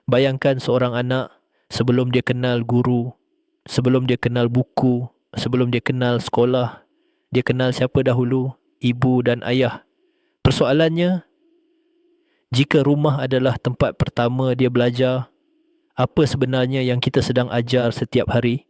Bayangkan seorang anak sebelum dia kenal guru, sebelum dia kenal buku, sebelum dia kenal sekolah, dia kenal siapa dahulu? Ibu dan ayah. Persoalannya, jika rumah adalah tempat pertama dia belajar, apa sebenarnya yang kita sedang ajar setiap hari?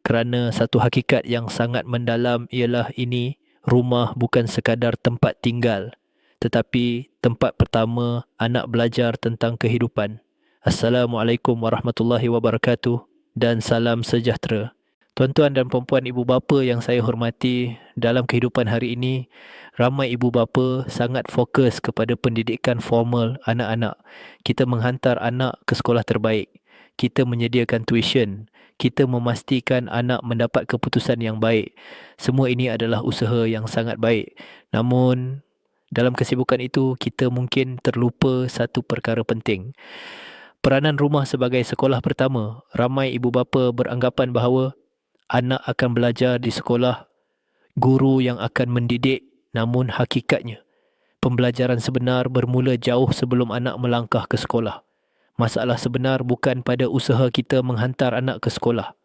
Kerana satu hakikat yang sangat mendalam ialah ini, rumah bukan sekadar tempat tinggal, tetapi tempat pertama anak belajar tentang kehidupan. Assalamualaikum warahmatullahi wabarakatuh dan salam sejahtera. Tuan-tuan dan puan-puan, ibu bapa yang saya hormati, dalam kehidupan hari ini, ramai ibu bapa sangat fokus kepada pendidikan formal anak-anak. Kita menghantar anak ke sekolah terbaik. Kita menyediakan tuition. Kita memastikan anak mendapat keputusan yang baik. Semua ini adalah usaha yang sangat baik. Namun, dalam kesibukan itu, kita mungkin terlupa satu perkara penting. Peranan rumah sebagai sekolah pertama. Ramai ibu bapa beranggapan bahawa anak akan belajar di sekolah, guru yang akan mendidik, namun hakikatnya pembelajaran sebenar bermula jauh sebelum anak melangkah ke sekolah. Masalah sebenar bukan pada usaha kita menghantar anak ke sekolah.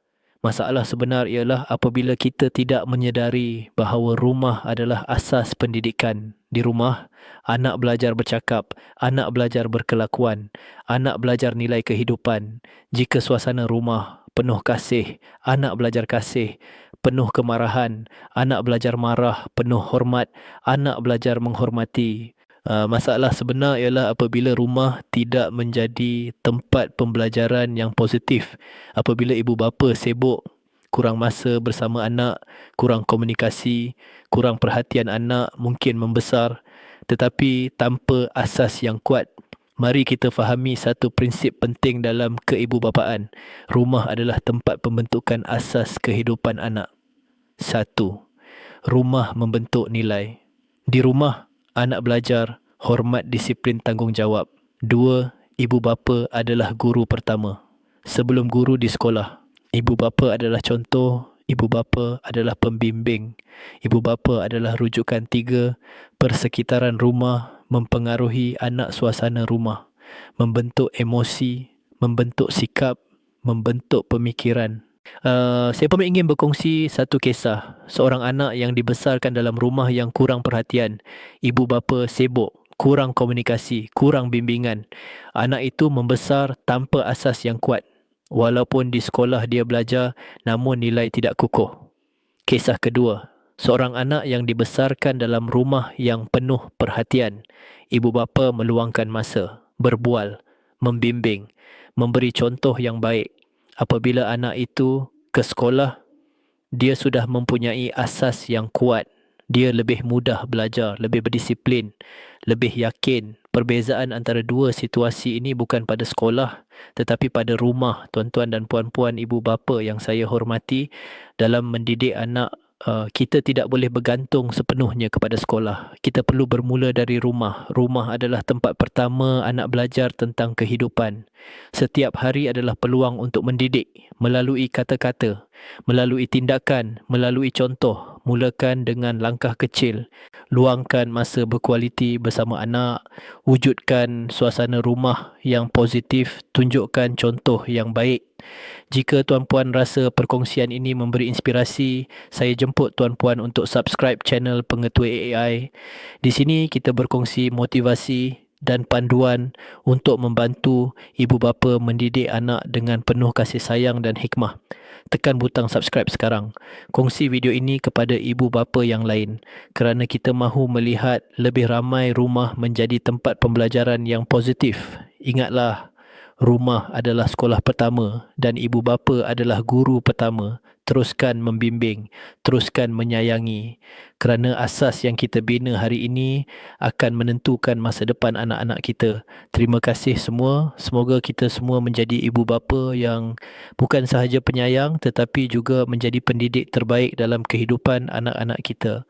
Masalah sebenar ialah apabila kita tidak menyedari bahawa rumah adalah asas pendidikan. Di rumah, anak belajar bercakap, anak belajar berkelakuan, anak belajar nilai kehidupan. Jika suasana rumah penuh kasih, anak belajar kasih. Penuh kemarahan, anak belajar marah. Penuh hormat, anak belajar menghormati. Masalah sebenar ialah apabila rumah tidak menjadi tempat pembelajaran yang positif. Apabila ibu bapa sibuk, kurang masa bersama anak, kurang komunikasi, kurang perhatian anak, mungkin membesar, tetapi tanpa asas yang kuat. Mari kita fahami satu prinsip penting dalam keibubapaan. Rumah adalah tempat pembentukan asas kehidupan anak. 1. Rumah membentuk nilai. Di rumah, anak belajar hormat, disiplin, tanggungjawab. 2. Ibu bapa adalah guru pertama. Sebelum guru di sekolah, ibu bapa adalah contoh, ibu bapa adalah pembimbing. Ibu bapa adalah rujukan. 3. Persekitaran rumah mempengaruhi anak suasana rumah, membentuk emosi, membentuk sikap, membentuk pemikiran. Saya pun ingin berkongsi satu kisah. Seorang anak yang dibesarkan dalam rumah yang kurang perhatian. Ibu bapa sibuk, kurang komunikasi, kurang bimbingan. Anak itu membesar tanpa asas yang kuat. Walaupun di sekolah dia belajar, namun nilai tidak kukuh. Kisah kedua. Seorang anak yang dibesarkan dalam rumah yang penuh perhatian. Ibu bapa meluangkan masa, berbual, membimbing, memberi contoh yang baik. Apabila anak itu ke sekolah, dia sudah mempunyai asas yang kuat. Dia lebih mudah belajar, lebih berdisiplin, lebih yakin. Perbezaan antara dua situasi ini bukan pada sekolah, tetapi pada rumah. Tuan-tuan dan puan-puan, ibu bapa yang saya hormati, dalam mendidik anak, kita tidak boleh bergantung sepenuhnya kepada sekolah. Kita perlu bermula dari rumah. Rumah adalah tempat pertama anak belajar tentang kehidupan. Setiap hari adalah peluang untuk mendidik melalui kata-kata, melalui tindakan, melalui contoh. Mulakan dengan langkah kecil. Luangkan masa berkualiti bersama anak. Wujudkan suasana rumah yang positif. Tunjukkan contoh yang baik. Jika tuan-puan rasa perkongsian ini memberi inspirasi, saya jemput tuan-puan untuk subscribe channel Pengetua AI. Di sini kita berkongsi motivasi dan panduan untuk membantu ibu bapa mendidik anak dengan penuh kasih sayang dan hikmah. Tekan butang subscribe sekarang. Kongsi video ini kepada ibu bapa yang lain kerana kita mahu melihat lebih ramai rumah menjadi tempat pembelajaran yang positif. Ingatlah, rumah adalah sekolah pertama dan ibu bapa adalah guru pertama. Teruskan membimbing, teruskan menyayangi. Kerana asas yang kita bina hari ini akan menentukan masa depan anak-anak kita. Terima kasih semua. Semoga kita semua menjadi ibu bapa yang bukan sahaja penyayang tetapi juga menjadi pendidik terbaik dalam kehidupan anak-anak kita.